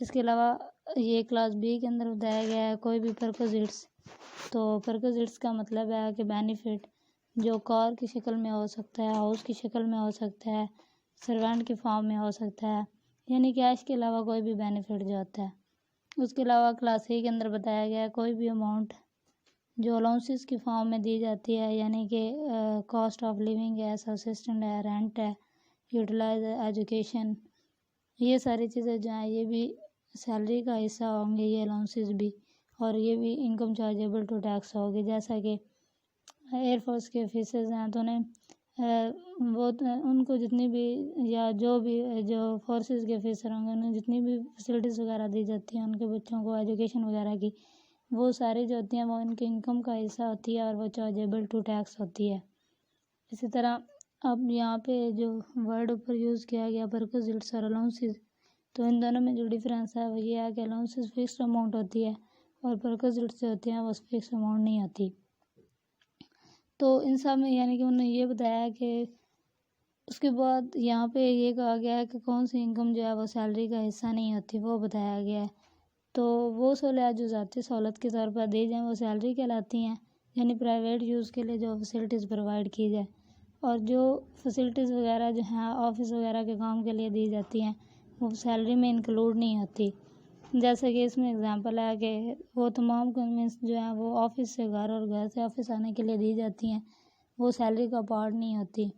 اس کے علاوہ یہ کلاس بی کے اندر بتایا گیا ہے کوئی بھی پرکوزٹس. تو پرکوزٹس کا مطلب ہے کہ بینیفٹ جو کار کی شکل میں ہو سکتا ہے، ہاؤس کی شکل میں ہو سکتا ہے، سروینٹ کی فارم میں ہو سکتا ہے، یعنی کیش کے علاوہ کوئی بھی بینیفٹ جو ہوتا ہے. اس کے علاوہ کلاس سی کے اندر بتایا گیا ہے کوئی بھی اماؤنٹ جو الاؤنسز کی فارم میں دی جاتی ہے، یعنی کہ کاسٹ آف لیونگ ہے، سبسسٹنٹ ہے، رینٹ ہے، یوٹیلائز ایجوکیشن، یہ ساری چیزیں جو ہیں یہ بھی سیلری کا حصہ ہوں گے، یہ الاؤنسز بھی، اور یہ بھی انکم چارجیبل ٹو ٹیکس ہوگی. جیسا کہ ایئر فورس کے آفیسرز ہیں تو انہیں وہ ان کو جتنی بھی یا جو فورسز کے آفیسر ہوں گے انہیں جتنی بھی فیسلٹیز وغیرہ دی جاتی ہیں ان کے بچوں کو ایجوکیشن وغیرہ کی، وہ ساری جو ہوتی ہیں وہ ان کے انکم کا حصہ ہوتی ہے اور وہ چارجیبل ٹو ٹیکس ہوتی ہے. اسی طرح اب یہاں پہ جو ورڈ اوپر یوز کیا گیا پرکوزٹس اور الاؤنسز، تو ان دونوں میں جو ڈفرینس ہے وہ یہ ہے کہ الاؤنسز فکسڈ اماؤنٹ ہوتی ہے اور پرکوزٹس جو ہوتی ہیں وہ فکسڈ اماؤنٹ نہیں ہوتی. تو ان سب میں یعنی کہ انہوں نے یہ بتایا ہے کہ اس کے بعد یہاں پہ یہ کہا گیا ہے کہ کون سی انکم جو ہے وہ سیلری کا حصہ نہیں ہوتی، وہ بتایا گیا ہے. تو وہ سہولیات جو ذاتی سہولت کے طور پر دی جائیں وہ سیلری کہلاتی ہیں، یعنی پرائیویٹ یوز کے لیے جو فیسلٹیز پرووائڈ کی جائے، اور جو فیسلٹیز وغیرہ جو ہیں آفس وغیرہ کے کام کے لیے دی جاتی ہیں وہ سیلری میں انکلوڈ نہیں ہوتی. جیسے کہ اس میں اگزامپل ہے کہ وہ تمام کنوینس جو ہیں وہ آفس سے گھر اور گھر سے آفس آنے کے لیے دی جاتی ہیں، وہ سیلری کا پارٹ نہیں ہوتی.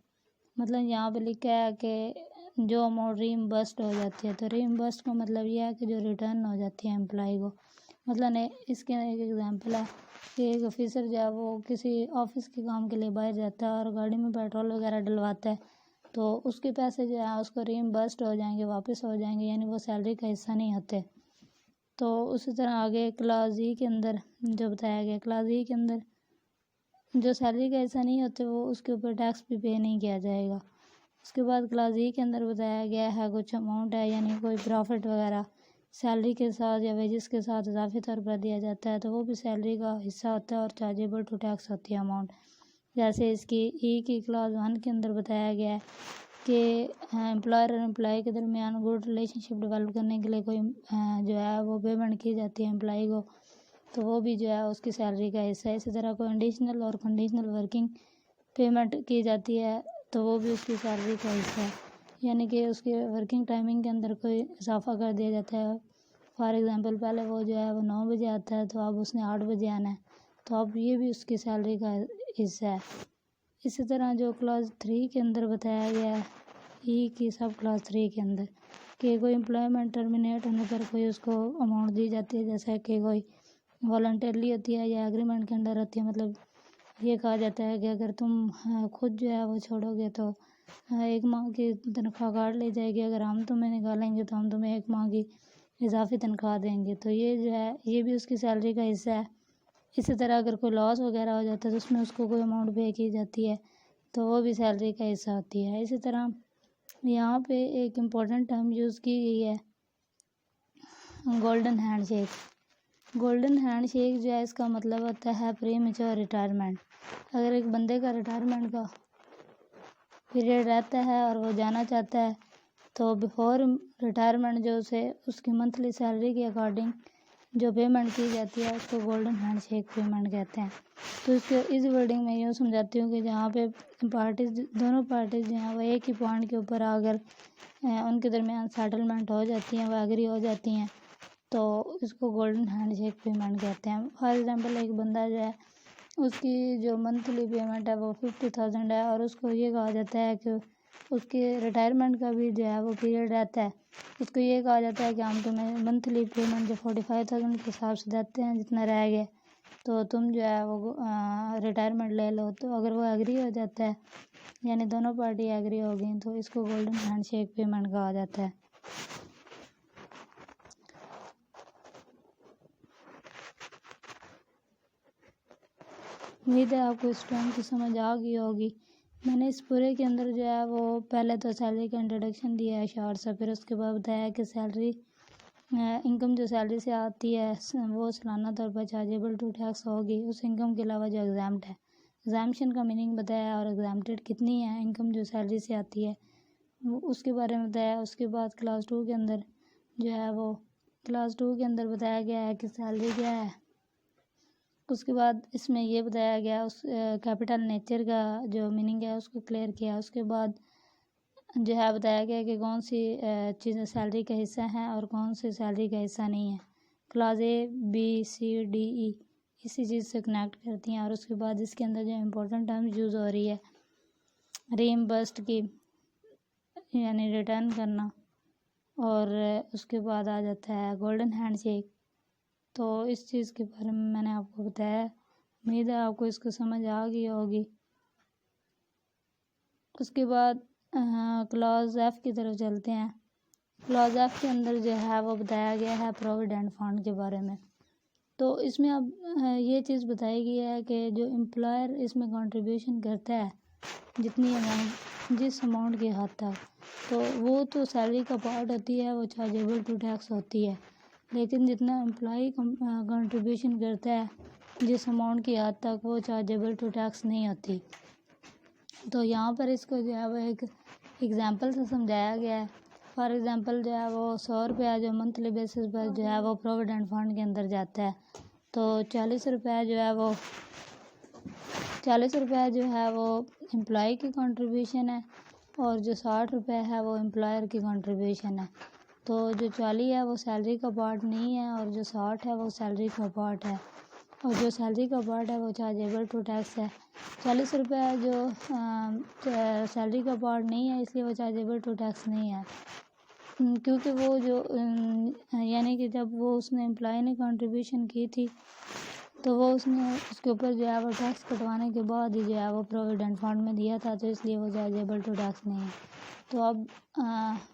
مطلب یہاں پہ لکھا ہے کہ جو اماؤنٹ ری امبرسڈ ہو جاتی ہے، تو ری امبرسڈ کا مطلب یہ ہے کہ جو ریٹرن ہو جاتی ہے امپلائی کو. مطلب اس کے ایک ایگزامپل ہے کہ ایک آفیسر جو ہے وہ کسی آفس کے کام کے لیے باہر جاتا ہے اور گاڑی میں پیٹرول وغیرہ ڈلواتا ہے، تو اس کے پیسے جو ہیں اس کو ری امبرسڈ ہو جائیں گے، واپس ہو جائیں گے، یعنی وہ سیلری کا حصہ نہیں ہوتے. تو اسی طرح آگے کلاس ای کے اندر جو بتایا گیا، کلاس ای کے اندر جو سیلری کا حصہ نہیں ہوتے وہ اس کے اوپر ٹیکس بھی پے نہیں کیا جائے گا. اس کے بعد کلاس ای کے اندر بتایا گیا ہے کچھ اماؤنٹ ہے، یعنی کوئی پروفٹ وغیرہ سیلری کے ساتھ یا ویجز کے ساتھ اضافی طور پر دیا جاتا ہے، تو وہ بھی سیلری کا حصہ ہوتا ہے اور چارجیبل ٹو ٹیکس ہوتی ہے اماؤنٹ. جیسے اس کی ای کی کلاس 1 کے اندر بتایا گیا ہے کہ امپلائر اور امپلائی کے درمیان گڈ ریلیشن شپ ڈیولپ کرنے کے لیے کوئی جو ہے وہ پیمنٹ کی جاتی ہے امپلائی کو، تو وہ بھی جو ہے اس کی سیلری کا حصہ ہے. اسی طرح کوئی انڈیشنل اور کنڈیشنل ورکنگ پیمنٹ کی جاتی ہے تو وہ بھی اس کی سیلری کا حصہ ہے، یعنی کہ اس کے ورکنگ ٹائمنگ کے اندر کوئی اضافہ کر دیا جاتا ہے. فار ایگزامپل پہلے وہ جو ہے وہ 9 بجے آتا ہے تو اب اس نے 8 بجے آنا ہے، تو اب یہ بھی اس کی سیلری کا حصہ ہے. اسی طرح جو کلاس 3 کے اندر بتایا گیا ہے ای کی سب کلاس 3 کے اندر کہ کوئی امپلائمنٹ ٹرمینیٹ ہونے پر کوئی اس کو اماؤنٹ دی جاتی ہے، جیسے کہ کوئی والنٹرلی ہوتی ہے یا ایگریمنٹ کے انڈر ہوتی ہے. مطلب یہ کہا جاتا ہے کہ اگر تم خود جو ہے وہ چھوڑو گے تو 1 ماہ کی تنخواہ کاٹ لی جائے گی، اگر ہم تمہیں نکالیں گے تو ہم تمہیں 1 ماہ کی اضافی تنخواہ دیں گے، تو یہ جو ہے یہ بھی اس کی سیلری کا حصہ ہے. اسی طرح اگر کوئی لاس وغیرہ ہو جاتا ہے تو اس میں اس کو کوئی اماؤنٹ پے کی جاتی ہے، تو وہ بھی سیلری کا حصہ ہوتی ہے. اسی طرح یہاں پہ ایک امپورٹنٹ ٹرم یوز کی گئی ہے golden hand shake. Golden hand shake جو ہے اس کا مطلب ہوتا ہے پری میچور ریٹائرمنٹ. اگر ایک بندے کا ریٹائرمنٹ کا پیریڈ رہتا ہے اور وہ جانا چاہتا ہے تو بیفور ریٹائرمنٹ جو اسے اس کی منتھلی سیلری کے اکارڈنگ جو پیمنٹ کی جاتی ہے اس کو گولڈن ہینڈ شیک پیمنٹ کہتے ہیں. تو اس کے اس ورڈنگ میں یوں سمجھاتی ہوں کہ جہاں پہ دونوں پارٹیز جو ہیں وہ ایک ہی پوائنٹ کے اوپر اگر ان کے درمیان سیٹلمنٹ ہو جاتی ہیں، وہ ایگری ہو جاتی ہیں، تو اس کو گولڈن ہینڈ شیک پیمنٹ کہتے ہیں. فار ایگزامپل ایک بندہ جو ہے اس کی جو منتھلی پیمنٹ ہے وہ 50,000 ہے اور اس کو یہ کہا جاتا ہے کہ اس کے ریٹائرمنٹ کا بھی جو ہے وہ پیریڈ رہتا ہے، اس کو یہ کہا جاتا ہے کہ ہم تمہیں منتھلی پیمنٹ جو 45,000 کے حساب سے دیتے ہیں جتنا رہ گیا، تو تم جو ہے وہ ریٹائرمنٹ لے لو. تو اگر وہ ایگری ہو جاتا ہے، یعنی دونوں پارٹی ایگری ہو گئیں، تو اس کو گولڈن ہینڈ شیک پیمنٹ کہا جاتا ہے. امید ہے آپ کو اس ٹرم کی سمجھ آ گئی ہوگی. میں نے اس پورے کے اندر جو ہے وہ پہلے تو سیلری کا انٹروڈکشن دیا ہے شارٹ سا، پھر اس کے بعد بتایا کہ سیلری انکم جو سیلری سے آتی ہے وہ سالانہ طور پر چارجیبل ٹو ٹیکس ہوگی اس انکم کے علاوہ جو ایگزامٹ ہے. ایگزامشن کا میننگ بتایا اور ایگزامٹیڈ کتنی ہے انکم جو سیلری سے آتی ہے اس کے بارے میں بتایا. اس کے بعد کلاس 2 کے اندر جو ہے وہ کلاس 2 کے اندر بتایا گیا ہے کہ سیلری کیا ہے. اس کے بعد اس میں یہ بتایا گیا اس کیپٹل نیچر کا جو میننگ ہے اس کو کلیئر کیا. اس کے بعد جو ہے بتایا گیا کہ کون سی چیزیں سیلری کا حصہ ہیں اور کون سی سیلری کا حصہ نہیں ہے. Class A B C D E اسی چیز سے کنیکٹ کرتی ہیں. اور اس کے بعد اس کے اندر جو امپورٹنٹ ٹرم یوز ہو رہی ہے ریمبرسڈ کی یعنی ریٹرن کرنا، اور اس کے بعد آ جاتا ہے گولڈن ہینڈ شیک. تو اس چیز کے بارے میں نے آپ کو بتایا. امید ہے آپ کو اس کو سمجھ آ گئی ہوگی. اس کے بعد کلاس ایف کی طرف چلتے ہیں. کلاس ایف کے اندر جو ہے وہ بتایا گیا ہے پروویڈنٹ فنڈ کے بارے میں. تو اس میں اب یہ چیز بتائی گئی ہے کہ جو امپلائر اس میں کنٹریبیوشن کرتا ہے جتنی اماؤنٹ جس اماؤنٹ کے حد تک، تو وہ تو سیلری کا پارٹ ہوتی ہے، وہ چارجیبل ٹو ٹیکس ہوتی ہے. لیکن جتنا امپلائی کنٹریبیوشن کرتا ہے جس اماؤنٹ کی حد تک، وہ چارجیبل ٹو ٹیکس نہیں ہوتی. تو یہاں پر اس کو جو ہے وہ ایک ایگزامپل سے سمجھایا گیا ہے. فار ایگزامپل جو ہے وہ 100 روپیہ جو منتھلی بیسس پر جو ہے وہ پروویڈنٹ فنڈ کے اندر جاتا ہے، تو 40 روپیہ جو ہے وہ امپلائی کی کنٹریبیوشن ہے، اور جو 60 روپے ہے وہ امپلائر کی کنٹریبیوشن ہے. تو جو 40 ہے وہ سیلری کا پارٹ نہیں ہے، اور جو 60 ہے وہ سیلری کا پارٹ ہے، اور جو سیلری کا پارٹ ہے وہ چارجیبل ٹو ٹیکس ہے. 40 روپے جو سیلری کا پارٹ نہیں ہے، اس لیے وہ چارجیبل ٹو ٹیکس نہیں ہے، کیونکہ وہ جو یعنی کہ جب وہ اس نے امپلائی نے کنٹریبیوشن کی تھی تو وہ اس نے اس کے اوپر جو ہے وہ ٹیکس کٹوانے کے بعد ہی جو ہے وہ پروویڈنٹ فنڈ میں دیا تھا، تو اس لیے وہ چارجیبل ٹو ٹیکس نہیں ہے. تو اب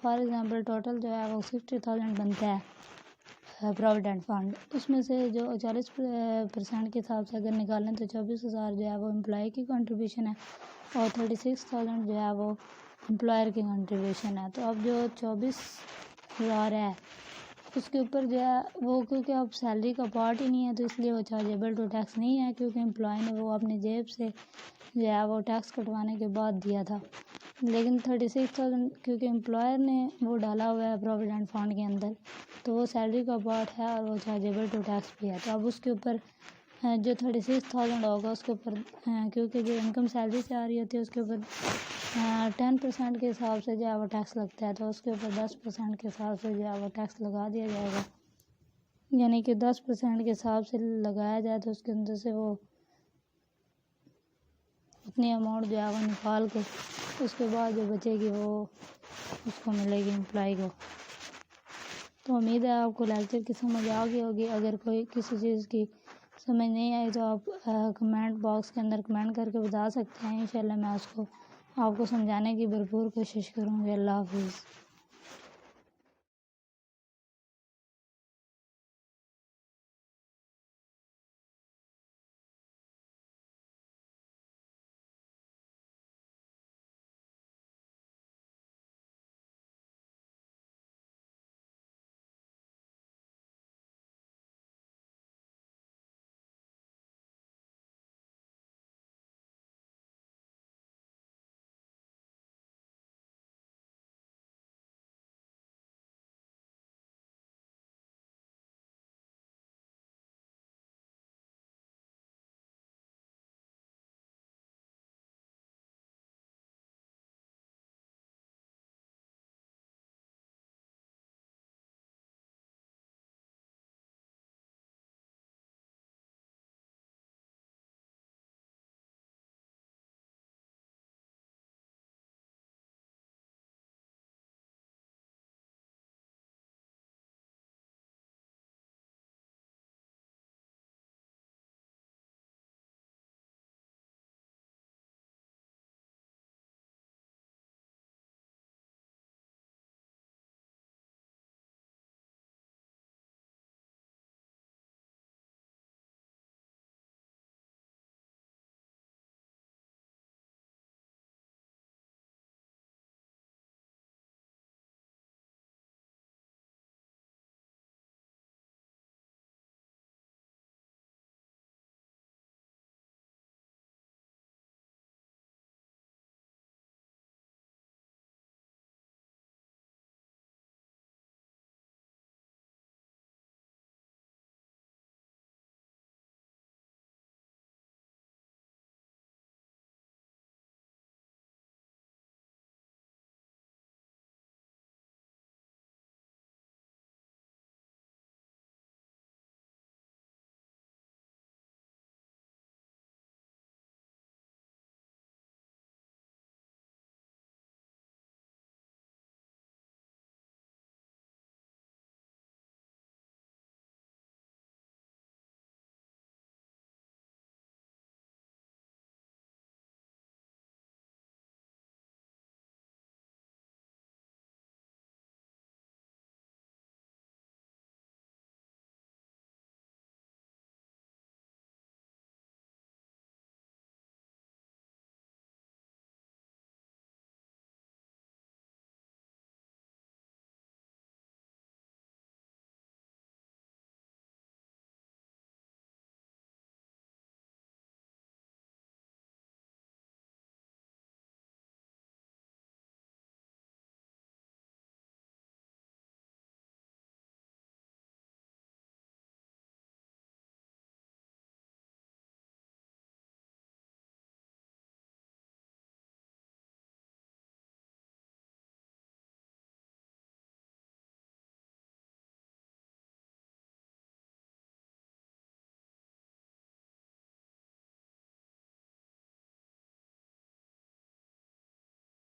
فار ایگزامپل ٹوٹل جو ہے وہ 60,000 بنتا ہے پروویڈنٹ فنڈ. اس میں سے جو 40% کے حساب سے اگر نکالیں تو 24,000 جو ہے وہ امپلائی کی کنٹریبیوشن ہے، اور 36,000 جو ہے وہ امپلائر کی کنٹریبیوشن ہے. تو اب جو 24,000 ہے اس کے اوپر جو ہے وہ کیونکہ اب سیلری کا پارٹ ہی نہیں ہے، تو اس لیے وہ چارجیبل ٹو ٹیکس نہیں ہے، کیونکہ امپلائی نے وہ اپنی جیب سے جو ہے وہ ٹیکس کٹوانے کے بعد دیا تھا. لیکن 36,000 کیونکہ امپلائر نے وہ ڈالا ہوا ہے پروویڈنٹ فنڈ کے اندر، تو وہ سیلری کا پارٹ ہے اور وہ چارجیبل ٹو ٹیکس بھی ہے. تو اب اس کے اوپر جو 36,000 ہوگا اس کے اوپر کیونکہ جو انکم سیلری سے آ رہی ہوتی ہے اس کے اوپر 10% کے حساب سے جو ہے وہ ٹیکس لگتا ہے، تو اس کے اوپر 10% کے حساب سے جو ہے وہ ٹیکس لگا دیا جائے گا. یعنی کہ 10% کے حساب سے لگایا جائے تو اس کے اندر سے وہ اتنی اماؤنٹ جو ہے وہ نکال کے اس کے بعد جو بچے گی وہ اس کو ملے گی امپلائی کو. تو امید ہے آپ کو لیکچر کی سمجھ آ گئی ہوگی. اگر کوئی کسی چیز کی سمجھ نہیں آئی تو آپ کمنٹ باکس کے اندر کمنٹ کر کے بتا سکتے ہیں. انشاءاللہ میں اس کو آپ کو سمجھانے کی بھرپور کوشش کروں گی. اللہ حافظ.